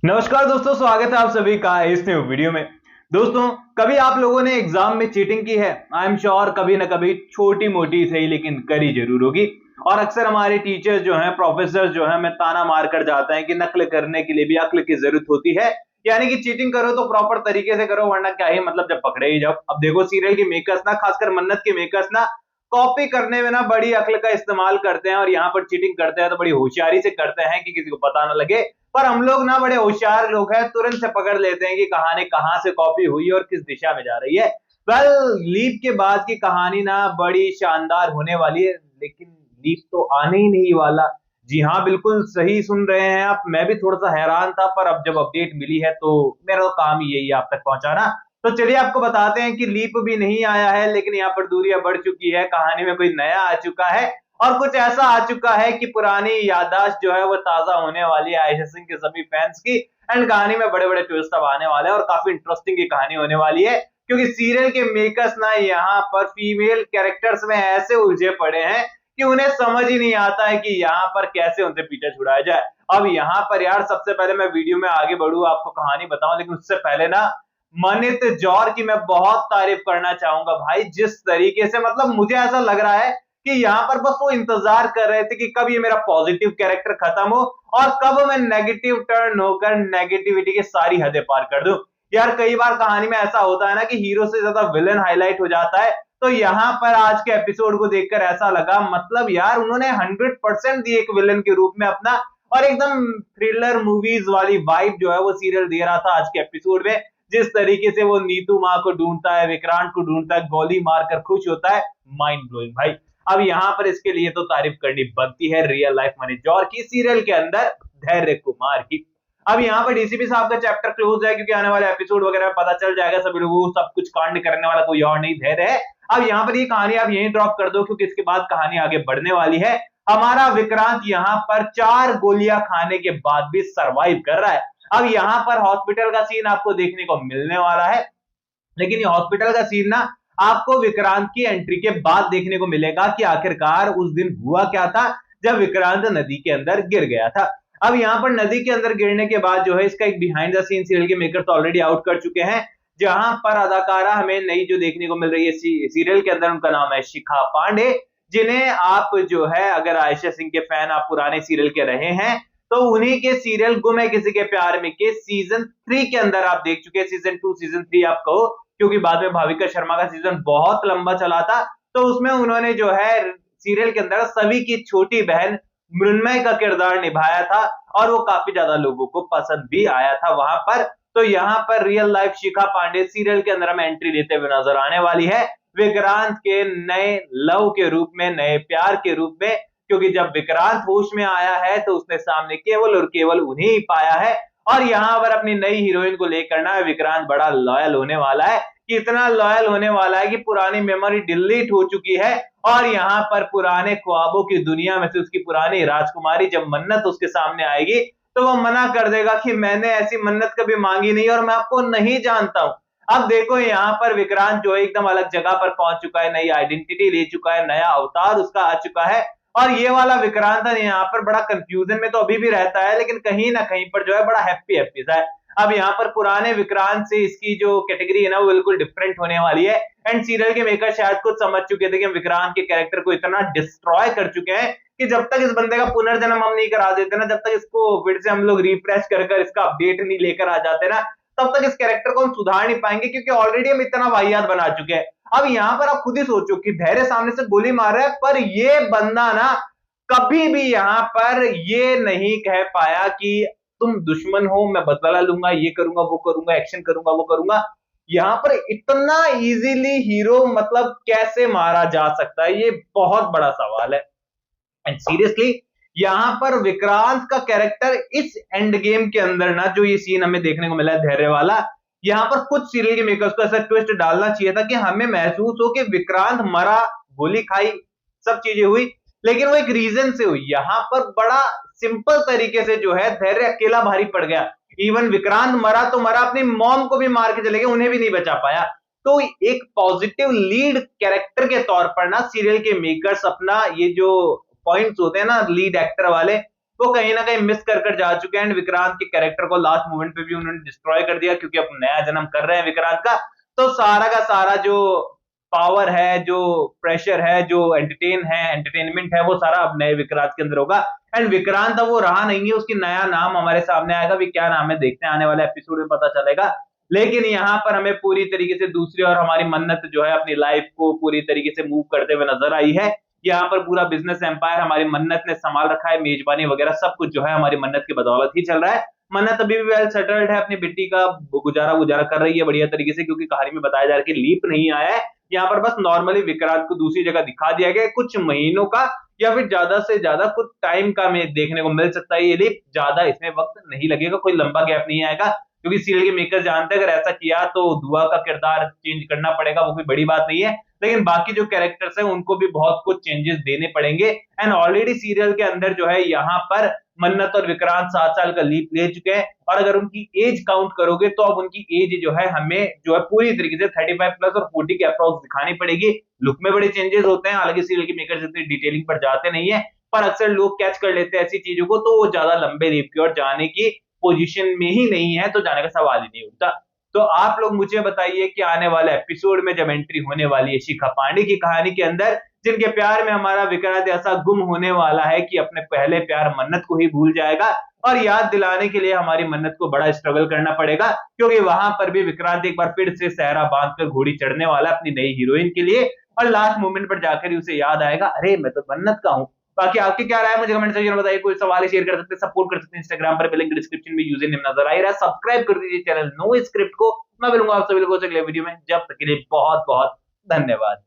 नमस्कार दोस्तों, स्वागत है आप सभी का इस न्यू वीडियो में। दोस्तों, कभी आप लोगों ने एग्जाम में चीटिंग की है? आई एम श्योर कभी ना कभी छोटी मोटी सही लेकिन करी जरूर होगी। और अक्सर हमारे टीचर्स जो हैं, प्रोफेसर जो हैं, हमें ताना मार कर जाते हैं कि नकल करने के लिए भी अक्ल की जरूरत होती है। यानी कि चीटिंग करो तो प्रॉपर तरीके से करो, वरना क्या ही मतलब जब पकड़े ही जाओ। अब देखो, सीरियल के मेकर्स ना, खासकर मन्नत के मेकर्स ना, कॉपी करने में ना बड़ी अक्ल का इस्तेमाल करते हैं और यहाँ पर चीटिंग करते हैं तो बड़ी होशियारी से करते हैं कि किसी को पता ना लगे। पर हम लोग ना बड़े होशियार लोग हैं, तुरंत से पकड़ लेते हैं कि कहानी कहाँ से कॉपी हुई और किस दिशा में जा रही है। वेल, लीप के बाद की कहानी ना बड़ी शानदार होने वाली है, लेकिन लीप तो आने ही नहीं वाला। जी हाँ, बिल्कुल सही सुन रहे हैं आप। मैं भी थोड़ा सा हैरान था, पर अब जब अपडेट मिली है तो मेरा तो काम ही यही है आप तक पहुंचाना। तो चलिए आपको बताते हैं कि लीप भी नहीं आया है, लेकिन यहाँ पर दूरियां बढ़ चुकी है, कहानी में कोई नया आ चुका है और कुछ ऐसा आ चुका है कि पुरानी याददाश्त जो है वो ताजा होने वाली है आयशा सिंह के सभी फैंस की। एंड कहानी में बड़े बड़े ट्विस्ट अब आने वाले हैं और काफी इंटरेस्टिंग की कहानी होने वाली है, क्योंकि सीरियल के मेकर्स ना यहाँ पर फीमेल कैरेक्टर्स में ऐसे उलझे पड़े हैं कि उन्हें समझ ही नहीं आता है कि यहाँ पर कैसे उनसे पीछा छुड़ाया जाए। अब यहाँ पर यार, सबसे पहले मैं वीडियो में आगे बढ़ूं, आपको कहानी बताऊं, लेकिन उससे पहले ना मनित जौर की मैं बहुत तारीफ करना चाहूंगा भाई। जिस तरीके से, मतलब मुझे ऐसा लग रहा है कि यहाँ पर बस वो इंतजार कर रहे थे कि कब ये मेरा पॉजिटिव कैरेक्टर खत्म हो और कब मैं नेगेटिव टर्न होकर नेगेटिविटी की सारी हदें पार कर दूं। यार, कई बार कहानी में ऐसा होता है ना कि हीरो से ज्यादा विलन हाईलाइट हो जाता है। तो यहाँ पर आज के एपिसोड को देखकर ऐसा लगा, मतलब यार उन्होंने 100% दी एक विलन के रूप में अपना, और एकदम थ्रिलर मूवीज वाली वाइब जो है वो सीरियल दे रहा था आज के एपिसोड में। जिस तरीके से वो नीतू माँ को ढूंढता है, विक्रांत को ढूंढता है, गोली मारकर खुश होता है, माइंड ब्लोइंग भाई। अब यहाँ पर इसके लिए तो तारीफ करनी बनती है रियल लाइफ मनीष जौहर की, सीरियल के अंदर धैर्य कुमार की। अब यहाँ पर डीसीपी साहब का चैप्टर क्लोज है, क्योंकि आने वाले एपिसोड वगैरह में पता चल जाएगा सभी लोगों को सब कुछ कांड करने वाला कोई और नहीं, धैर्य है। अब यहाँ पर ये कहानी आप यहीं ड्रॉप कर दो, क्योंकि इसके बाद कहानी आगे बढ़ने वाली है। हमारा विक्रांत यहाँ पर 4 गोलियां खाने के बाद भी सरवाइव कर रहा है। अब यहाँ पर हॉस्पिटल का सीन आपको देखने को मिलने वाला है, लेकिन ये हॉस्पिटल का सीन ना आपको विक्रांत की एंट्री के बाद देखने को मिलेगा कि आखिरकार उस दिन हुआ क्या था जब विक्रांत नदी के अंदर गिर गया था। अब यहाँ पर नदी के अंदर गिरने के बाद जो है, इसका एक बिहाइंड द सीन सीरियल के मेकर्स ऑलरेडी आउट कर चुके हैं, जहां पर अदाकारा हमें नई जो देखने को मिल रही है सीरियल के अंदर, उनका नाम है शिखा पांडे, जिन्हें आप जो है, अगर आयशा सिंह के फैन आप पुराने सीरियल के रहे हैं तो उन्हीं के सीरियल गुम है किसी के प्यार में के सीजन 3 के अंदर आप देख चुके हैं। सीजन 2 सीजन 3 आप कहो, क्योंकि बाद में भाविका शर्मा का सीजन बहुत लंबा चला था, तो उसमें उन्होंने जो है सीरियल के अंदर सभी की छोटी बहन मृण्मय का किरदार निभाया था और वो काफी ज्यादा लोगों को पसंद भी आया था वहां पर। तो यहाँ पर real life Shikha Pandey serial के अंदर हमें एंट्री लेते हुए नजर आने वाली है, विक्रांत के नए लव के रूप में, नए प्यार के रूप में। क्योंकि जब विक्रांत होश में आया है तो उसने सामने केवल और केवल उन्हें ही पाया है, और यहाँ पर अपनी नई हीरोइन को लेकर ना विक्रांत बड़ा लॉयल होने वाला है, कि इतना लॉयल होने वाला है कि पुरानी मेमोरी डिलीट हो चुकी है और यहाँ पर पुराने ख्वाबों की दुनिया में से उसकी पुरानी राजकुमारी जब मन्नत उसके सामने आएगी तो वो मना कर देगा कि मैंने ऐसी मन्नत कभी मांगी नहीं और मैं आपको नहीं जानता हूं। अब देखो, यहाँ पर विक्रांत जो एकदम अलग जगह पर पहुंच चुका है, नई आइडेंटिटी ले चुका है, नया अवतार उसका आ चुका है, और ये वाला विक्रांत है यहाँ पर बड़ा कंफ्यूजन में तो अभी भी रहता है, लेकिन कहीं ना कहीं पर जो है बड़ा हैप्पी हैप्पी सा है। अब यहाँ पर पुराने विक्रांत से इसकी जो कैटेगरी है ना, वो बिल्कुल डिफरेंट होने वाली है। एंड सीरियल के मेकर शायद कुछ समझ चुके थे कि हम विक्रांत के कैरेक्टर को इतना डिस्ट्रॉय कर चुके हैं कि जब तक इस बंदे का पुनर्जन्म हम नहीं करा देते ना, जब तक इसको फिर से हम लोग रिफ्रेश कर इसका अपडेट नहीं लेकर आ जाते ना, तब तक इस कैरेक्टर को हम सुधार नहीं पाएंगे, क्योंकि ऑलरेडी हम इतना वाहियात बना चुके हैं। अब यहाँ पर आप खुद ही सोचो कि धैर्य सामने से गोली मार रहा है, पर ये बंदा ना कभी भी यहाँ पर ये नहीं कह पाया कि तुम दुश्मन हो, मैं बदला लूंगा, ये करूंगा, वो करूंगा, एक्शन करूंगा, वो करूंगा। यहाँ पर इतना इजीली हीरो मतलब कैसे मारा जा सकता है, ये बहुत बड़ा सवाल है। एंड सीरियसली यहाँ पर विक्रांत का कैरेक्टर इस एंड गेम के अंदर ना, जो ये सीन हमें देखने को मिला है धैर्य वाला, यहाँ पर कुछ सीरियल के मेकर्स को ऐसा ट्विस्ट डालना चाहिए था कि हमें महसूस हो कि विक्रांत मरा, गोली खाई, सब चीजें हुई, लेकिन वो एक रीजन से हुई। यहाँ पर बड़ा सिंपल तरीके से जो है धैर्य अकेला भारी पड़ गया। इवन विक्रांत मरा तो मरा, अपनी मॉम को भी मार के चले गए, उन्हें भी नहीं बचा पाया। तो एक पॉजिटिव लीड कैरेक्टर के तौर पर ना सीरियल के मेकर्स अपना ये जो पॉइंट्स होते हैं ना लीड एक्टर वाले, वो कहीं ना कहीं मिस कर जा चुके हैं। एंड विक्रांत के कैरेक्टर को लास्ट मोमेंट पे भी उन्होंने डिस्ट्रॉय कर दिया, क्योंकि अब नया जन्म कर रहे हैं विक्रांत का, तो सारा का सारा जो पावर है, जो प्रेशर है, जो एंटरटेनमेंट है, वो सारा अब नए विक्रांत के अंदर होगा। एंड विक्रांत अब वो रहा नहीं है, उसकी नया नाम हमारे सामने आएगा। भी क्या नाम है देखते हैं, आने वाले एपिसोड में पता चलेगा। लेकिन यहाँ पर हमें पूरी तरीके से दूसरी और हमारी मन्नत जो है अपनी लाइफ को पूरी तरीके से मूव करते हुए नजर आई है। यहाँ पर पूरा बिजनेस एम्पायर हमारी मन्नत ने संभाल रखा है, मेजबानी वगैरह सब कुछ जो है हमारी मन्नत की बदौलत ही चल रहा है। मन्नत अभी भी वेल सेटल्ड है, अपनी बेटी का गुजारा कर रही है बढ़िया तरीके से, क्योंकि कहानी में बताया जा रहा है कि लीप नहीं आया है। यहाँ पर बस नॉर्मली विक्रांत को दूसरी जगह दिखा दिया गया, कुछ महीनों का या फिर ज्यादा से ज्यादा कुछ टाइम का हमें देखने को मिल सकता है। ये लीप ज्यादा इसमें वक्त नहीं लगेगा, कोई लंबा गैप नहीं आएगा, क्योंकि सीरियल के मेकर जानते हैं अगर ऐसा किया तो दुआ का किरदार चेंज करना पड़ेगा, वो कोई बड़ी बात नहीं है। लेकिन बाकी जो कैरेक्टर्स हैं उनको भी बहुत कुछ चेंजेस देने पड़ेंगे। एंड ऑलरेडी सीरियल के अंदर जो है यहाँ पर मन्नत और विक्रांत 7 साल का लीप ले चुके हैं, और अगर उनकी एज काउंट करोगे तो अब उनकी एज जो है हमें जो है पूरी तरीके से 35 प्लस और 40 के अप्रॉक्स दिखानी पड़ेगी। लुक में बड़े चेंजेस होते हैं, हालांकि सीरियल के मेकर्स इतनी डिटेलिंग पर जाते नहीं है, पर अक्सर लोग कैच कर लेते हैं ऐसी चीजों को, तो वो ज्यादा लंबे लीप की ओर जाने की पोजीशन में ही नहीं है, तो जाने का सवाल ही नहीं उठता। तो आप लोग मुझे बताइए कि आने वाले एपिसोड में जब एंट्री होने वाली है शिखा पांडे की कहानी के अंदर, जिनके प्यार में हमारा विक्रांत ऐसा गुम होने वाला है कि अपने पहले प्यार मन्नत को ही भूल जाएगा, और याद दिलाने के लिए हमारी मन्नत को बड़ा स्ट्रगल करना पड़ेगा, क्योंकि वहां पर भी विक्रांत एक बार फिर से सहरा बांधकर घोड़ी चढ़ने वाला अपनी नई हीरोइन के लिए, और लास्ट मोमेंट पर जाकर ही उसे याद आएगा, अरे मैं तो मन्नत का हूं। बाकी आपकी क्या राय है मुझे कमेंट सेक्शन में बताइए, कोई सवाल शेयर कर सकते हैं, सपोर्ट कर सकते हैं इंस्टाग्राम पर, लिंक डिस्क्रिप्शन में यूजर नेम नजर आ रहा है। सब्सक्राइब कर दीजिए चैनल नो स्क्रिप्ट को। मैं मिलूंगा आप सभी लोगों से अगले वीडियो में, जब तक के लिए बहुत बहुत धन्यवाद।